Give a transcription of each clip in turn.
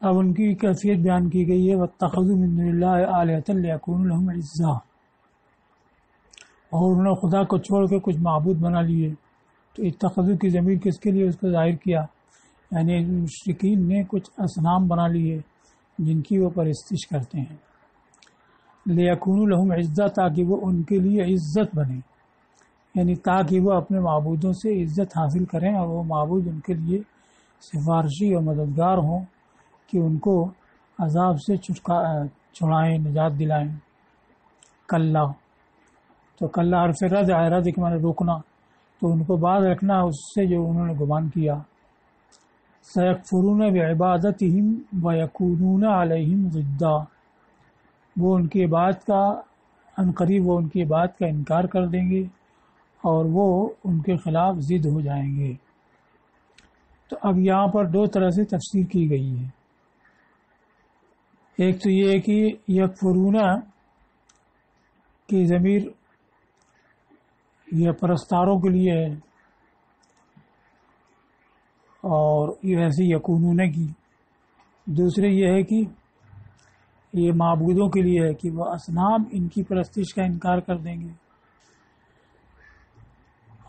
اب ان کی کیفیت بیان کی گئی ہے واتخذوا من دون اللہ آلہۃ لیکونوا لہم عزا، اور انہوں نے خدا کو چھوڑ کے کچھ معبود بنا لیے. تو اتخذوا کی ضمیر کس کے لیے اس کو ظاہر کیا، یعنی مشرکین نے کچھ اصنام بنا لیے جن کی وہ پرستش کرتے ہیں. لیکونوا لہم عزا، تاکہ وہ ان کے لیے عزت بنے، یعنی تاکہ وہ اپنے معبودوں سے عزت حاصل کریں اور وہ معبود ان کے لیے سفارشی اور مددگار ہوں کہ ان کو عذاب سے چھڑائیں، نجات دلائیں. کلا، تو کلا حرف رد ہے، رد کے معنی روکنا، تو ان کو باز رکھنا اس سے جو انہوں نے گمان کیا. سیکفرون بعبادتہم ویکونون علیہم ضدا، وہ ان کی عبادت کا عنقریب وہ ان کی عبادت کا انکار کر دیں گے اور وہ ان کے خلاف ضد ہو جائیں گے. تو اب یہاں پر دو طرح سے تفسیر کی گئی ہے. ایک تو یہ ہے کہ یکفرون کی ضمیر یہ پرستاروں کے لیے ہے، اور یہ ایسی یکونون کی. دوسرے یہ ہے کہ یہ معبودوں کے لیے ہے کہ وہ اصنام ان کی پرستش کا انکار کر دیں گے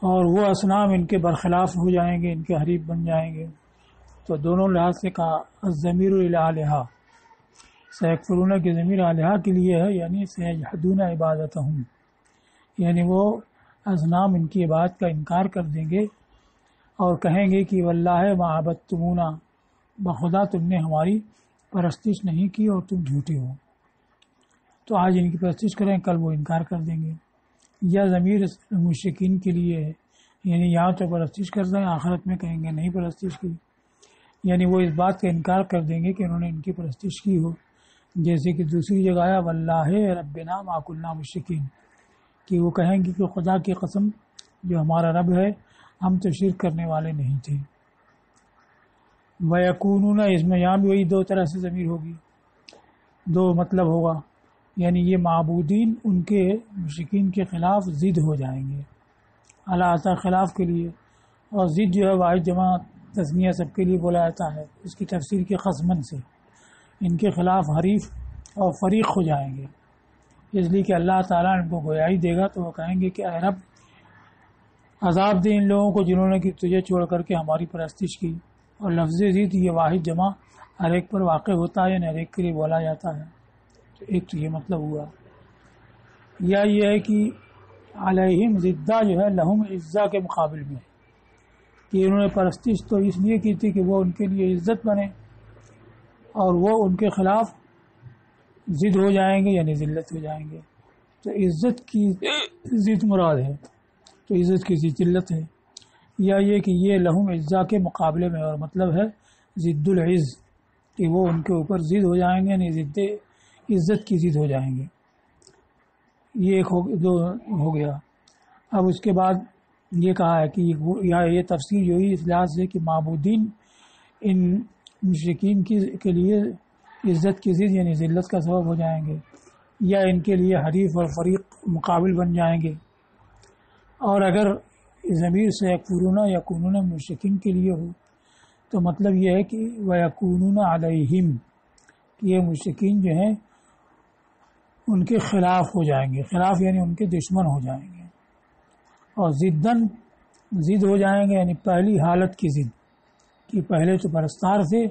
اور وہ اصنام ان کے برخلاف ہو جائیں گے، ان کے حریف بن جائیں گے. تو دونوں لحاظ سے کہا الضمیر الالہہ، سیکفرون کی ضمیر الہہ کے لیے ہے، یعنی سیجحدون عبادتہم، یعنی وہ اصنام ان کی عبادت کا انکار کر دیں گے اور کہیں گے کہ واللہ ما عبدتمونا، بخدا تم نے ہماری پرستش نہیں کی اور تم جھوٹے ہو. تو آج ان کی پرستش کریں، کل وہ انکار کر دیں گے. یا ضمیر مشرکین کے لیے ہے، یعنی یہاں تو پرستش کر رہے ہیں، آخرت میں کہیں گے نہیں پرستش کی، یعنی وہ اس بات کا انکار کر دیں گے کہ انہوں نے ان کی پرستش کی ہو. جیسے کہ دوسری جگہ آیا واللہ ربنا ما کنا مشرکین، کہ وہ کہیں گے کہ خدا کی قسم جو ہمارا رب ہے ہم تو شرک کرنے والے نہیں تھے. وَيَكُونُونَ، اس میں یہاں بھی وہی دو طرح سے ضمیر ہوگی، دو مطلب ہوگا، یعنی یہ معبودین ان کے مشرکین کے خلاف ضد ہو جائیں گے، اللہ خلاف کے لیے. اور ضد جو ہے واحد جمع تثنیہ سب کے لیے بولا جاتا ہے، اس کی تفسیر کے خصمن سے ان کے خلاف حریف اور فریق ہو جائیں گے، اس لیے کہ اللہ تعالیٰ ان کو گویائی دے گا تو وہ کہیں گے کہ اے رب عذاب دے ان لوگوں کو جنہوں نے کہ تجھے چھوڑ کر کے ہماری پرستش کی. اور لفظ ضد یہ واحد جمع ہر ایک پر واقع ہوتا ہے، یعنی ہر ایک کے لیے بولا جاتا ہے. تو ایک تو یہ مطلب ہوا. یا یہ ہے کہ علیہم ضدہ جو ہے لہم عزا کے مقابل میں، کہ انہوں نے پرستش تو اس لیے کی تھی کہ وہ ان کے لیے عزت بنے اور وہ ان کے خلاف ضد ہو جائیں گے، یعنی ذلت ہو جائیں گے. تو عزت کی ضد مراد ہے، تو عزت کی ضد ذلت ہے. یا یہ کہ یہ لہم عزا کے مقابلے میں، اور مطلب ہے ضد العز، کہ وہ ان کے اوپر ضد ہو جائیں گے، یعنی ضد عزت کی ضد ہو جائیں گے. یہ ایک ہو گیا. اب اس کے بعد یہ کہا ہے کہ یہ تفسیر جو ہوئی اس لحاظ سے کہ معبودین ان مشرکین کے لیے عزت کی ضد یعنی ذلت کا سبب ہو جائیں گے، یا ان کے لیے حریف اور فریق مقابل بن جائیں گے. اور اگر ضمیر سے یکفرون یکونون مشرکین کے لیے ہو تو مطلب یہ ہے کہ ویکونون علیہم، یہ مشرکین جو ہیں ان کے خلاف ہو جائیں گے، خلاف یعنی ان کے دشمن ہو جائیں گے. اور ضدن ضد ہو جائیں گے، یعنی پہلی حالت کی ضد، کہ پہلے تو پرستار تھے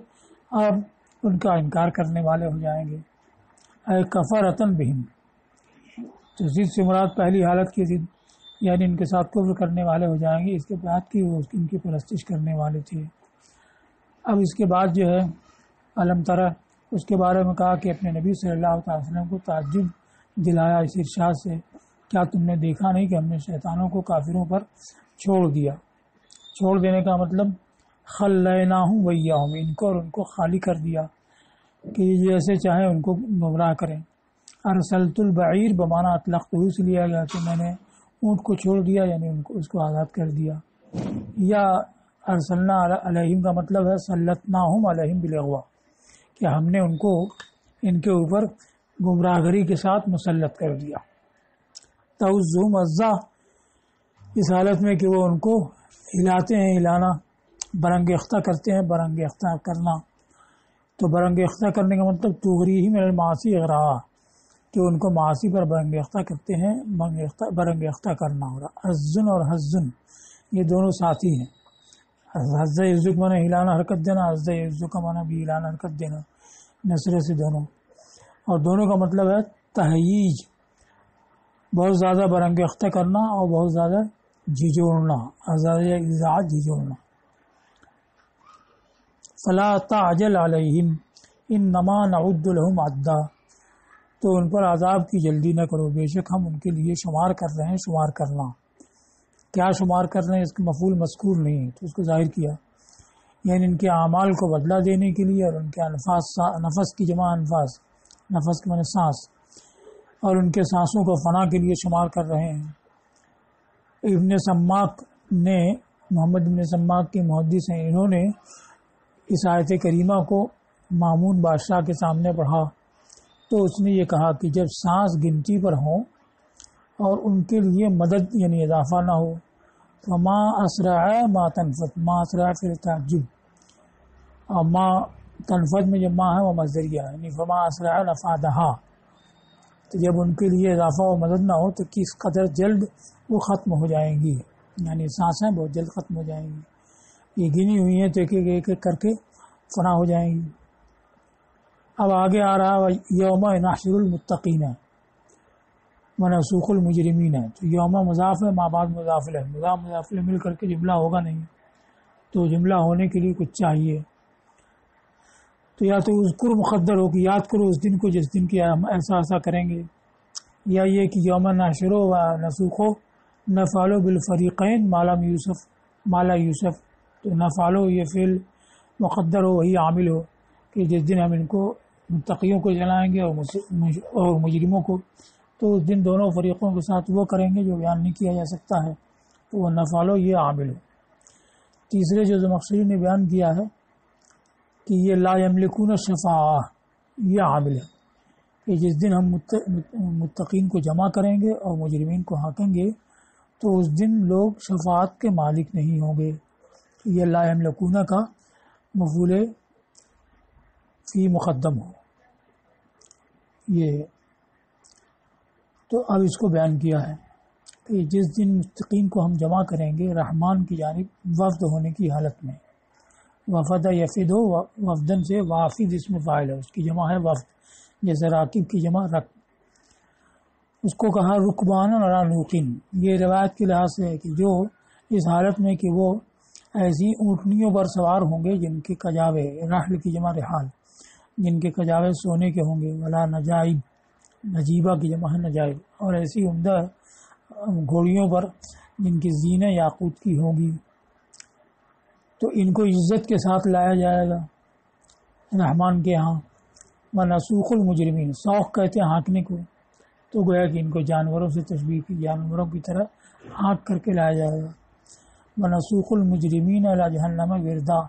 اب ان کا انکار کرنے والے ہو جائیں گے. اے کفرتن بہم، تو ضد سے مراد پہلی حالت کی ضد، یعنی ان کے ساتھ کفر کرنے والے ہو جائیں گے، اس کے بعد کی وہ ان کی پرستش کرنے والے تھے. اب اس کے بعد جو ہے علم ترى، اس کے بارے میں کہا کہ اپنے نبی صلی اللہ علیہ وسلم کو تعجب دلایا اس ارشاد سے، کیا تم نے دیکھا نہیں کہ ہم نے شیطانوں کو کافروں پر چھوڑ دیا. چھوڑ دینے کا مطلب خلیناہم ویاہم، ان کو اور ان کو خالی کر دیا کہ جیسے چاہیں ان کو گمراہ کریں. ارسلت البعیر بمانا اطلقتہ سے لیا گیا کہ میں نے اونٹ کو چھوڑ دیا، یعنی ان کو اس کو آزاد کر دیا. یا ارسلنا علیہم کا مطلب ہے سلطناہم علیہم بالاغوا، کہ ہم نے ان کو ان کے اوپر گمراہ گری کے ساتھ مسلط کر دیا. تعوذہم عزا، اس حالت میں کہ وہ ان کو ہلاتے ہیں، ہلانا برنگ اختہ کرتے ہیں، برنگ اختہ کرنا. تو برانگیختہ کرنے کا مطلب تغریہم علی المعاصی اغراء، کہ ان کو معاصی پر برانگیختہ کرتے ہیں، برانگیختہ کرنا ہو رہا۔ حزن اور حزن یہ دونوں ساتھی ہیں۔ حز یحزو کا معنی ہلانا حرکت دینا، حز یحزو کا معنی بھی ہلانا حرکت دینا، نصرے سے دونوں، اور دونوں کا مطلب ہے تہییج، بہت زیادہ برانگیختہ کرنا اور بہت زیادہ جھجوڑنا، ازاعت جھجوڑنا۔ فلا تعجل علیہم انما نعد لهم عدا، تو ان پر عذاب کی جلدی نہ کرو، بے شک ہم ان کے لیے شمار کر رہے ہیں۔ شمار کرنا کیا شمار کر رہے ہیں، اس کا مفعول مذکور نہیں ہے تو اس کو ظاہر کیا، یعنی ان کے اعمال کو بدلہ دینے کے لیے، اور ان کے انفاس، نفس کی جمع انفاس، نفس کے معنی سانس، اور ان کے سانسوں کو فنا کے لیے شمار کر رہے ہیں۔ ابن سماک نے، محمد ابن سماک کے محدث ہیں، انہوں نے اس آیت کریمہ کو مامون بادشاہ کے سامنے پڑھا تو اس نے یہ کہا کہ جب سانس گنتی پر ہوں اور ان کے لیے مدد یعنی اضافہ نہ ہو، تو ما اسرع ما تنفت، ما اسرع فی تعجب، اور ما تنفت میں جب ما ہے وہ مصدریہ ہے، یعنی فما اسرع نفادہا، تو جب ان کے لیے اضافہ و مدد نہ ہو تو کس قدر جلد وہ ختم ہو جائیں گی، یعنی سانسیں بہت جلد ختم ہو جائیں گی، یہ گنی ہوئی ہیں تو ایک ایک کر کے فنا ہو جائیں گی۔ اب آگے آ رہا یوم نحشر المتقین ونسوق المجرمین، تو یوم مضاف ہے، ما بعد مضاف ہے، مضاف مل کر کے جملہ ہوگا نہیں، تو جملہ ہونے کے لیے کچھ چاہیے، تو یا تو اذکر مقدر ہو کہ یاد کرو اس دن کو جس دن کی ہم ایسا ایسا کریں گے، یا یہ کہ یوم نحشر و نسوق نفعل بالفریقین مالم یوسف، مالا یوسف، تو نفعلو یہ فعل مقدر ہو، وہی عامل ہو کہ جس دن ہم ان کو متقیوں کو جلائیں گے اور مجرموں کو، تو اس دن دونوں فریقوں کے ساتھ وہ کریں گے جو بیان نہیں کیا جا سکتا ہے، تو وہ نفعلو یہ عامل ہو۔ تیسرے جو زمخشری نے بیان کیا ہے کہ یہ لا یملکون الشفاعہ، یہ عامل ہے کہ جس دن ہم متقین کو جمع کریں گے اور مجرمین کو ہانکیں گے تو اس دن لوگ شفاعت کے مالک نہیں ہوں گے، یہ لا یملکون کا مفعول فی مقدم ہو یہ، تو اب اس کو بیان کیا ہے کہ جس دن متقین کو ہم جمع کریں گے رحمان کی جانب وفد ہونے کی حالت میں، وفد یفد ہو، وفدن سے وافد اس میں فاعل ہے، اس کی جمع ہے وفد، جیسے راکب کی جمع رک، اس کو کہا رکبان علی نوقین، یہ روایت کے لحاظ سے ہے کہ جو اس حالت میں کہ وہ ایسی اونٹنیوں پر سوار ہوں گے جن کے کجاوے، رحل کی جمع رحال، جن کے کجاوے سونے کے ہوں گے، ولا نجائب، نجیبہ کی جمع ہے نجائب، اور ایسی عمدہ گھوڑیوں پر جن کی زینیں یاقوت کی ہوں گی، تو ان کو عزت کے ساتھ لایا جائے گا رحمان کے ہاں۔ ونسوق المجرمین، سوق کہتے ہیں ہانکنے کو، تو گویا کہ ان کو جانوروں سے تشبیہ کی، جانوروں کی طرح ہانک کر کے لایا جائے گا۔ ونسوق المجرمین الی جہنم وردا،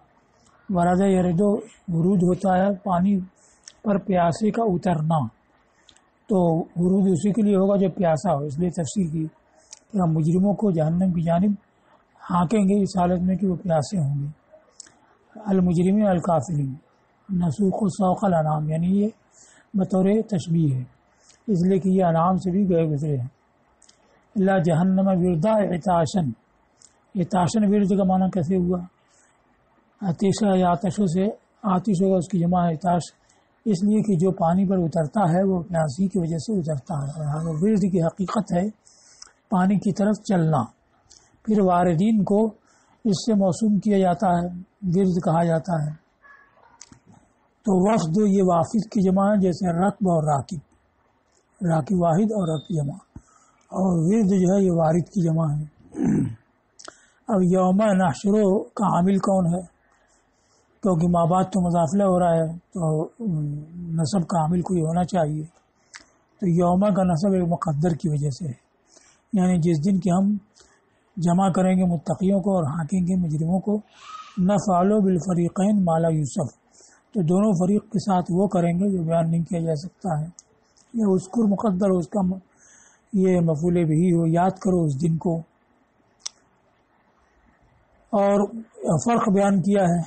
ورد یردو ورود ہوتا ہے پانی پر پیاسے کا اترنا، تو ورود اسی کے لیے ہوگا جو پیاسا ہو، اس لیے تفسیر کی کہ ہم مجرموں کو جہنم کی جانب ہانکیں گے اس حالت میں کہ وہ پیاسے ہوں گے۔ المجرمین الکافرین، نسوق سوق الانام، یعنی یہ بطور تشبیہ ہے اس لیے کہ یہ انعام سے بھی گئے گزرے ہیں۔ اللہ جہنم وردا عطاشن، عطاشن ورد کا معنی کیسے ہوا؟ آتشہ یا آتشوں سے، آتش ہوگا اس کی جمع ہے عطاش، اس لیے کہ جو پانی پر اترتا ہے وہ پیاسی کی وجہ سے اترتا ہے، اور ورد کی حقیقت ہے پانی کی طرف چلنا۔ پھر واردین کو اس سے موسوم کیا جاتا ہے، ورد کہا جاتا ہے، تو وفد یہ وافد کی جمع ہے، جیسے رکب اور راکب، راکب واحد اور رکب جمع، اور ورد جو ہے یہ وارد کی جمع ہے۔ اب یوم نحشرو کا عامل کون ہے؟ کیونکہ ما بعد تو مضافلہ ہو رہا ہے تو نصب کا عامل کوئی ہونا چاہیے، تو یوم کا نصب ایک مقدر کی وجہ سے ہے، یعنی جس دن کہ ہم جمع کریں گے متقیوں کو اور ہانکیں گے مجرموں کو، نفعل بالفریقین مالا یوسف، تو دونوں فریق کے ساتھ وہ کریں گے جو بیان نہیں کیا جا سکتا ہے، یا اذکر مقدر ہو، اس کا یہ مفعول بھی ہو، یاد کرو اس دن کو۔ اور فرق بیان کیا ہے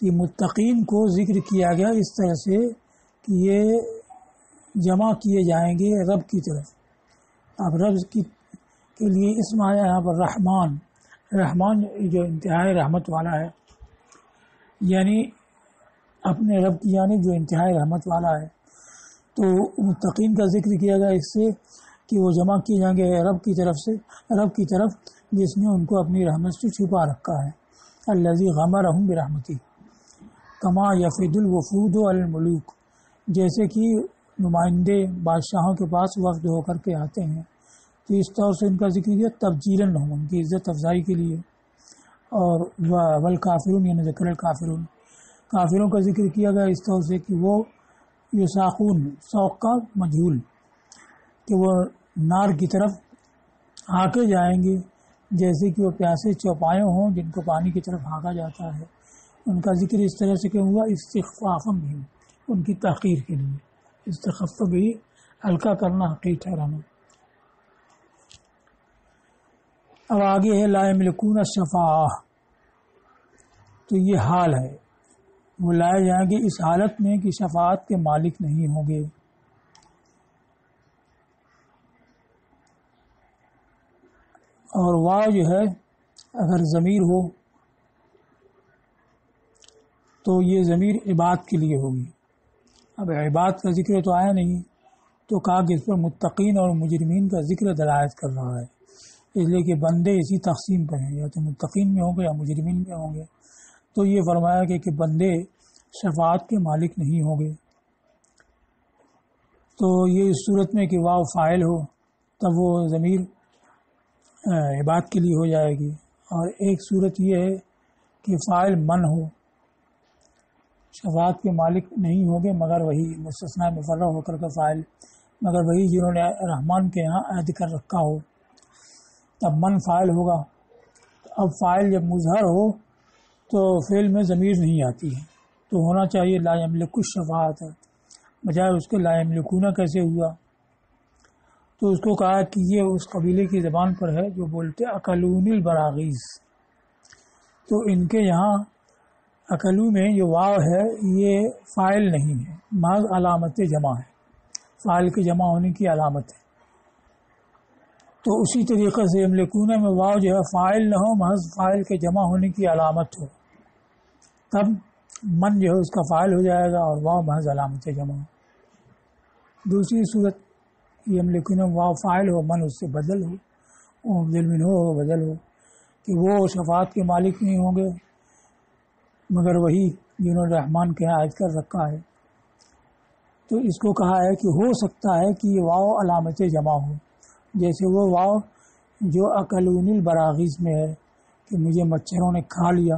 کہ متقین کو ذکر کیا گیا اس طرح سے کہ یہ جمع کیے جائیں گے رب کی طرف. اب رب کے لیے اسم آیا یہاں پر رحمان. رحمان جو انتہائی رحمت والا ہے، یعنی اپنے رب کی جانب جو انتہائی رحمت والا ہے. تو متقین کا ذکر کیا گیا اس سے کہ وہ جمع کیے جائیں گے رب کی طرف جس نے ان کو اپنی رحمت سے چھپا رکھا ہے. الذی غمرہم برحمتہ کما یفد الوفود الملوک، جیسے کہ نمائندے بادشاہوں کے پاس وفد ہو کر کے آتے ہیں، تو اس طور سے ان کا ذکر کیا تبجیلاً لہم، ان کی عزت افزائی کے لیے. اور والکافرون یعنی ذکر الکافرون، کافروں کا ذکر کیا گیا اس طور سے کہ وہ یساقون، سوق کا مجہول، کہ وہ نار کی طرف ہانکے جائیں گے جیسے کہ وہ پیاسے چوپایوں ہوں جن کو پانی کی طرف ہانکا جاتا ہے. ان کا ذکر اس طرح سے کیوں ہوا؟ استخفافا بھی، ان کی تحقیر کے لیے. استخف بھی ہلکا کرنا، حقیر ٹھہرانا. اب آگے ہے لا یملکون الشفاعہ، تو یہ حال ہے، وہ لائے جائیں گے اس حالت میں کہ شفاعت کے مالک نہیں ہوں گے. اور واو جو ہے اگر ضمیر ہو تو یہ ضمیر عباد کے لیے ہوگی. اب عباد کا ذکر تو آیا نہیں، تو کہا کہ اس پر متقین اور مجرمین کا ذکر دلالت کر رہا ہے، اس لیے کہ بندے اسی تقسیم پر ہیں، یا تو متقین میں ہوں گے یا مجرمین میں ہوں گے. تو یہ فرمایا کہ بندے شفاعت کے مالک نہیں ہوں گے. تو یہ اس صورت میں کہ واو فاعل ہو تب وہ ضمیر عباد کے لیے ہو جائے گی. اور ایک صورت یہ ہے کہ فاعل من ہو، شفاعت کے مالک نہیں ہوں گے مگر وہی، مستثنیٰ مفرغ ہو کر کا فاعل، مگر وہی جنہوں نے رحمان کے یہاں عہد کر رکھا ہو، تب من فاعل ہوگا. اب فاعل جب مظہر ہو تو فعل میں ضمیر نہیں آتی ہے، تو ہونا چاہیے لا یملک الشفاعۃ، بجائے اس کے لا یملکون کیسے ہوا؟ تو اس کو کہا کہ یہ اس قبیلے کی زبان پر ہے جو بولتے اکلون البراغیث. تو ان کے یہاں اکلو میں جو واو ہے یہ فاعل نہیں ہے، محض علامت جمع ہے، فاعل کے جمع ہونے کی علامت ہے. تو اسی طریقے سے یملکون میں واو جو ہے فاعل نہ ہو، محض فاعل کے جمع ہونے کی علامت ہو، تب من جو ہے اس کا فاعل ہو جائے گا اور واو محض علامت جمع ہو. دوسری صورت یملکون واو فاعل ہو، من اس سے بدل ہو، بدل من ہو بدل ہو، کہ وہ شفاعت کے مالک نہیں ہوں گے مگر وہی جنہوں نے رحمان کے عہد کر رکھا ہے. تو اس کو کہا ہے کہ ہو سکتا ہے کہ یہ واو علامت جمع ہو، جیسے وہ واو جو اکلون البراغیث میں ہے کہ مجھے مچھروں نے کھا لیا،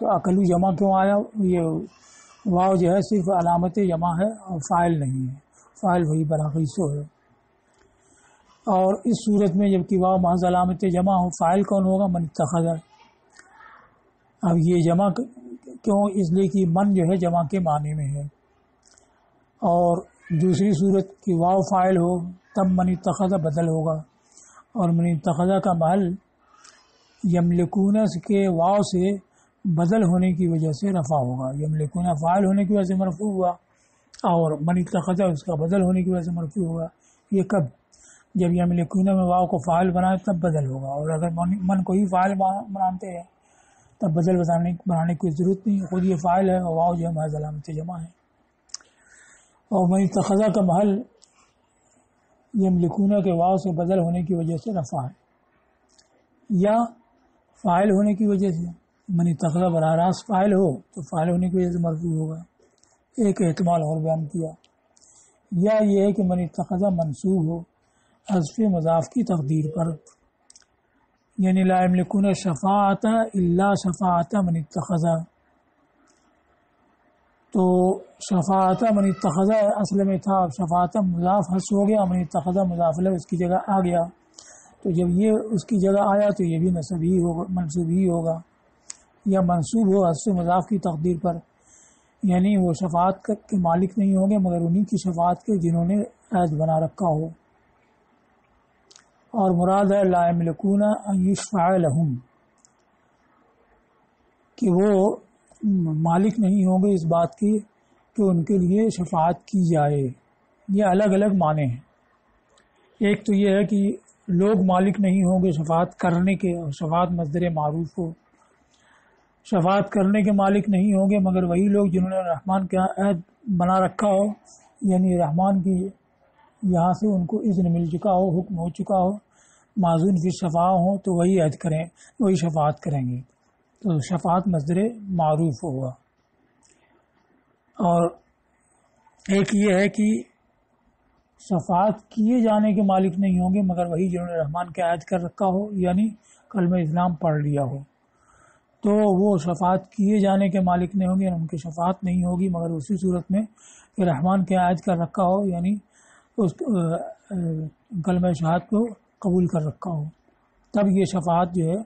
تو اکلو جمع کیوں آیا؟ یہ واو جو ہے صرف علامت جمع ہے اور فاعل نہیں ہے، فاعل وہی براغیثو ہے. اور اس صورت میں جب کہ واو محض علامت جمع ہو، فاعل کون ہوگا؟ من اتخذ. اب یہ جمع کیوں؟ اس لیے کہ من جو ہے جمع کے معنی میں ہے. اور دوسری صورت کہ واو فاعل ہو تب من اتخذ بدل ہوگا، اور من اتخذ کا محل یملکون کے واو سے بدل ہونے کی وجہ سے رفع ہوگا. یملکون فاعل ہونے کی وجہ سے مرفوع ہوا اور من اتخذ اس کا بدل ہونے کی وجہ سے مرفوع ہوگا. یہ کب؟ جب یملکون میں واو کو فاعل بنائے تب بدل ہوگا، اور اگر من کو ہی فاعل بناتے ہیں تب بدل بنانے کی ضرورت نہیں، خود یہ فاعل ہے اور واو جو ہے محض علامت جمع ہے. اور من اتخذ کا محل یملکون کے واو سے بدل ہونے کی وجہ سے رفع ہے، یا فاعل ہونے کی وجہ سے. من اتخذ براہ راست فاعل ہو تو فاعل ہونے کی وجہ سے مرفوع ہوگا. ایک احتمال اور بیان کیا. یا یہ ہے کہ من اتخذ منصوب ہو حذف مضاف کی تقدیر پر، یعنی لا یملکون شفاعت الا شفاعت من اتخذ. تو شفاعت من اتخذ اصل میں تھا، شفاعت مضاف حذف ہو گیا، من اتخذ مضاف له اس کی جگہ آ گیا. تو جب یہ اس کی جگہ آیا تو یہ بھی نصب ہی ہوگا، منصوب ہی ہوگا، یا منصوب ہو حذف مضاف کی تقدیر پر، یعنی وہ شفاعت کے مالک نہیں ہوں گے مگر انہی کی شفاعت کے جنہوں نے عہد بنا رکھا ہو. اور مراد ہے لا یملکون ان یشفع لهم، کہ وہ مالک نہیں ہوں گے اس بات کی کہ ان کے لیے شفاعت کی جائے. یہ الگ الگ معنی ہیں. ایک تو یہ ہے کہ لوگ مالک نہیں ہوں گے شفاعت کرنے کے، اور شفاعت مصدر معروف ہو. شفاعت کرنے کے مالک نہیں ہوں گے مگر وہی لوگ جنہوں نے رحمان کا عہد بنا رکھا ہو، یعنی رحمان کی یہاں سے ان کو اذن مل چکا ہو، حکم ہو چکا ہو، معذون فی شفاع ہو، تو وہی عہد کریں، وہی شفاعت کریں گے. تو شفاعت مصدر معروف ہوگا. اور ایک یہ ہے کہ شفاعت کیے جانے کے مالک نہیں ہوں گے مگر وہی جنہوں نے رحمان کا عہد کر رکھا ہو، یعنی کلمہ اسلام پڑھ لیا ہو، تو وہ شفاعت کیے جانے کے مالک نہیں ہوں گے. ان کی شفاعت نہیں ہوگی مگر اسی صورت میں کہ رحمان کا عہد کر رکھا ہو، یعنی اس کلمہ شہادت کو قبول کر رکھا ہو، تب یہ شفاعت جو ہے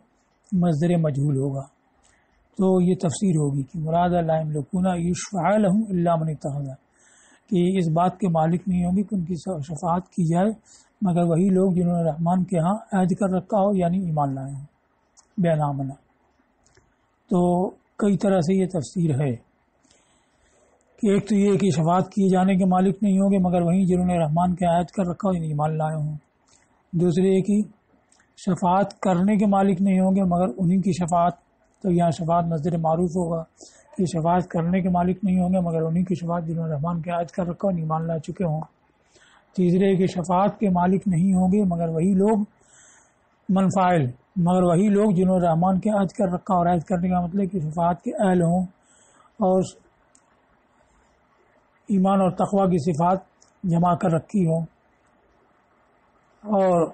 مصدر مجہول ہوگا. تو یہ تفسیر ہوگی کہ مراد لا یملکون یشفع لهم الا من اتخذ، کہ اس بات کے مالک نہیں ہوں گے کہ ان کی شفاعت کی جائے مگر وہی لوگ جنہوں نے رحمان کے ہاں عہد کر رکھا ہو، یعنی ایمان لائے ہوں بے نامنا. تو کئی طرح سے یہ تفسیر ہے کہ ایک تو یہ کہ شفاعت کیے جانے کے مالک نہیں ہوں گے مگر وہیں جنہوں نے رحمان کے عہد کر رکھا ہو، یعنی ایمان لائے ہوں. دوسرے یہ کہ شفاعت کرنے کے مالک نہیں ہوں گے مگر انہیں کی شفاعت، تو یہاں شفاعت مصدر معروف ہوگا کہ شفاعت کرنے کے مالک نہیں ہوں گے مگر انہیں کی شفاعت جنہوں نے رحمان کے عہد کر رکھا ہو، ایمان لا چکے ہوں. تیسرے کہ شفاعت کے مالک نہیں ہوں گے مگر وہی لوگ منفعل، مگر وہی لوگ جنہوں نے رحمان کے عہد کر رکھا، اور عہد کرنے کا مطلب کہ شفاعت کے اہل ہوں اور ایمان اور تقوی کی صفات جمع کر رکھی ہوں. اور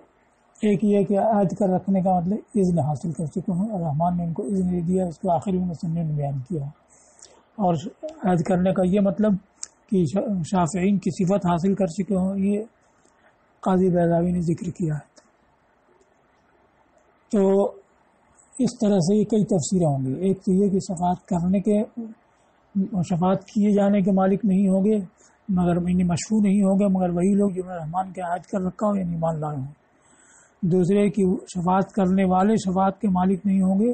ایک یہ کہ عہد کر رکھنے کا مطلب اذن حاصل کر چکے ہوں، اور رحمان نے ان کو اذن دے دیا، اس کو آخر میں سننے نے بیان کیا. اور عہد کرنے کا یہ مطلب کہ شافعین کی صفت حاصل کر چکے ہوں، یہ قاضی بیضاوی نے ذکر کیا ہے. تو اس طرح سے یہ کئی تفسیریں ہوں گی. ایک تو یہ کہ شفاعت کرنے کے، شفاعت کیے جانے کے مالک نہیں ہوں گے مگر مشفوع نہیں ہوں گے مگر وہی لوگ جنہوں نے رحمان کے عہد کر رکھا ہو، یعنی ایمان لائے ہوں. دوسرے کہ شفاعت کرنے والے شفاعت کے مالک نہیں ہوں گے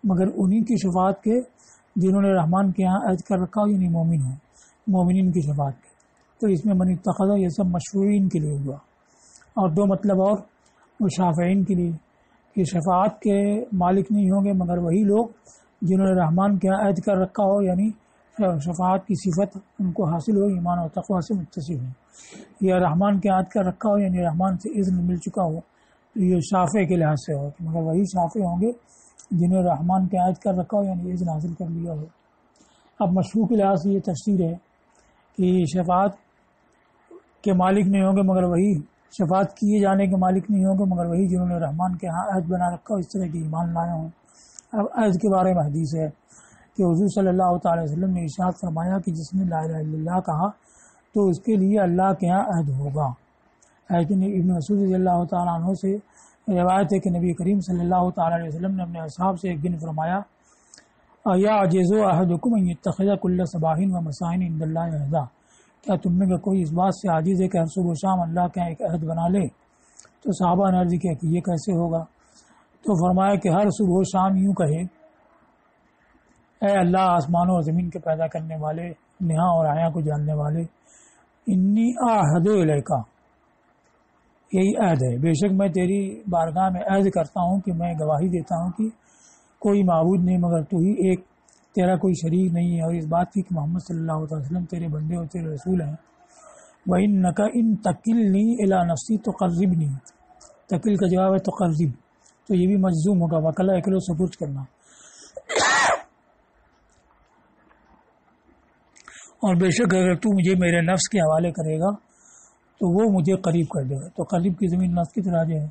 مگر انہی کی شفاعت کے جنہوں نے رحمان کے یہاں عہد کر رکھا ہو، یعنی مومن ہوں، مومنین کی شفاعت کے. تو اس میں من اتخذ یہ سب مشفوعین کے لیے ہوا. اور دو مطلب اور وہ شافعین کے لیے کہ شفاعت کے مالک نہیں ہوں گے مگر وہی لوگ جنہوں نے رحمان کے یہاں عہد کر رکھا ہو، یعنی شفاعت کی صفت ان کو حاصل ہو، ایمان اور تقوی سے متصف ہو، یا رحمان کے عہد کر رکھا ہو یعنی رحمان سے اذن مل چکا ہو. تو یہ شافع کے لحاظ سے ہو، مگر وہی شافع ہوں گے جنہوں نے رحمان کے عہد کر رکھا ہو، یعنی اذن حاصل کر لیا ہو. اب مشروع کے لحاظ سے یہ تفسیر ہے کہ شفاعت کے مالک نہیں ہوں گے مگر وہی، شفاعت کیے جانے کے مالک نہیں ہوں گے مگر وہی جنہوں نے رحمان کے ہاں عہد بنا رکھا ہو، اس طرح کی ایمان لائے ہوں. اب عہد کے بارے میں حدیث ہے کہ حضور صلی اللہ تعالی وسلم نے ارشاد فرمایا کہ جس نے لا الہ الا اللہ کہا تو اس کے لیے اللہ کے ہاں عہد ہوگا. لیکن ابن مسعود رضی اللہ تعالیٰ عنہ سے روایت ہے کہ نبی کریم صلی اللہ تعالی علیہ وسلم نے اپنے اصحاب سے ایک دن فرمایا یعجز احدکم ان یتخذ کل صباح و مساء عند اللہ عہدا، کیا تم میں کوئی اس بات سے عاجز ہے کہ ہر صبح و شام اللہ کا ایک عہد بنا لے؟ تو صحابہ نے عرض کیا کہ یہ کیسے ہوگا؟ تو فرمایا کہ ہر صبح و شام یوں کہے، اے اللہ آسمانوں اور زمین کے پیدا کرنے والے، نہاں اور آیا کو جاننے والے، انی اعہد الیک، یہی عہد ہے، بے شک میں تیری بارگاہ میں عہد کرتا ہوں کہ میں گواہی دیتا ہوں کہ کوئی معبود نہیں مگر تو ہی ایک، تیرا کوئی شریک نہیں ہے، اور اس بات کی کہ محمد صلی اللہ علیہ وسلم تیرے بندے اور تیرے رسول ہیں. وَإِنَّكَ إِن تَكِلْنِي إِلَى نَفْسِي تُقَرِّبْنِي، تکل کا جواب ہے تقرب، تو یہ بھی مجزوم ہوگا، وکلا اکلو سپرد کرنا. اور بے شک اگر تو مجھے میرے نفس کے حوالے کرے گا تو وہ مجھے قریب کر دے گا. تو قریب کی زمین نفس کی طرح ہے،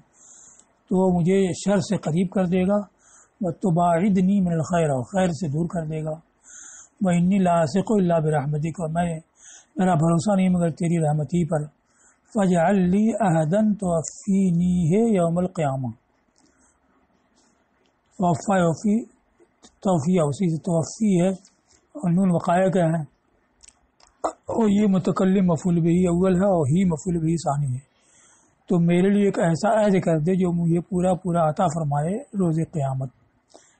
تو وہ مجھے شر سے قریب کر دے گا. وَتُبَاعِدْنِي مِنَ الْخَيْرِ، اور خیر سے دور کر دے گا. وَإِنِّي لَأَثِقُ إِلَّا بِرَحْمَتِكَ، میرا بھروسہ نہیں مگر تیری رحمت ہی پر. فَاجْعَلْ لِي عَهْدًا تُوَفِّينِيهِ يَوْمَ الْقِيَامَةِ، وفی توفیہ اسی سے توفی ہے، اور نون وقایہ کا ہے، اور یہ متکلم مفعول بہ اول ہے اور ہی مفعول بہ ثانی ہے. تو میرے لیے ایک ایسا عہد کر دے جو مجھے پورا پورا عطا فرمائے روز قیامت،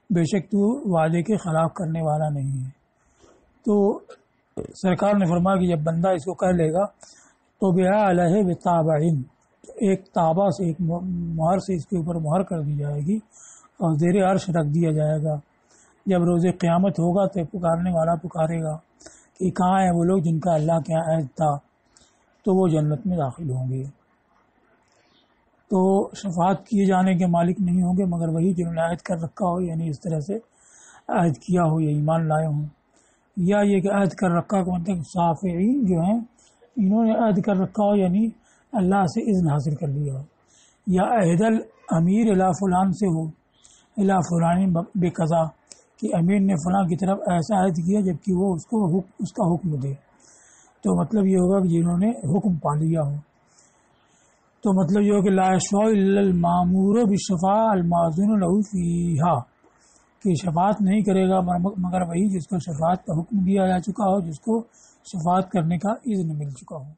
بے شک تو وعدے کے خلاف کرنے والا نہیں ہے. تو سرکار نے فرمایا کہ جب بندہ اس کو کہہ لے گا تو بیا علیہ بتابعین، ایک تابع سے ایک مہر سے اس کے اوپر مہر کر دی جائے گی اور زیر عرش رکھ دیا جائے گا۔ جب روز قیامت ہوگا تو پکارنے والا پکارے گا کہ کہاں ہیں وہ لوگ جن کا اللہ کے یہاں عہد تھا، تو وہ جنت میں داخل ہوں گے۔ تو شفاعت کیے جانے کے مالک نہیں ہوں گے مگر وہی جنہوں نے عہد کر رکھا ہو، یعنی اس طرح سے عہد کیا ہو یا ایمان لائے ہوں، یا یہ کہ عہد کر رکھا کو مطلب شافعین جو ہیں انہوں نے عہد کر رکھا ہو، یعنی اللہ سے اذن حاصل کر لیا ہو، یا عہد الامیر الی فلان سے ہو، الی فلان بے قضا کہ امیر نے فلاں کی طرف ایسا عہد کیا جبکہ وہ اس کا حکم دے، تو مطلب یہ ہوگا کہ جنہوں نے حکم پا لیا ہو۔ تو مطلب یہ ہو کہ لا یشفع الا المامور بالشفاعۃ الماذون له فیہا، کہ شفاعت نہیں کرے گا مگر وہی جس کو شفاعت کا حکم دیا جا چکا ہو، جس کو شفاعت کرنے کا اذن مل چکا ہو۔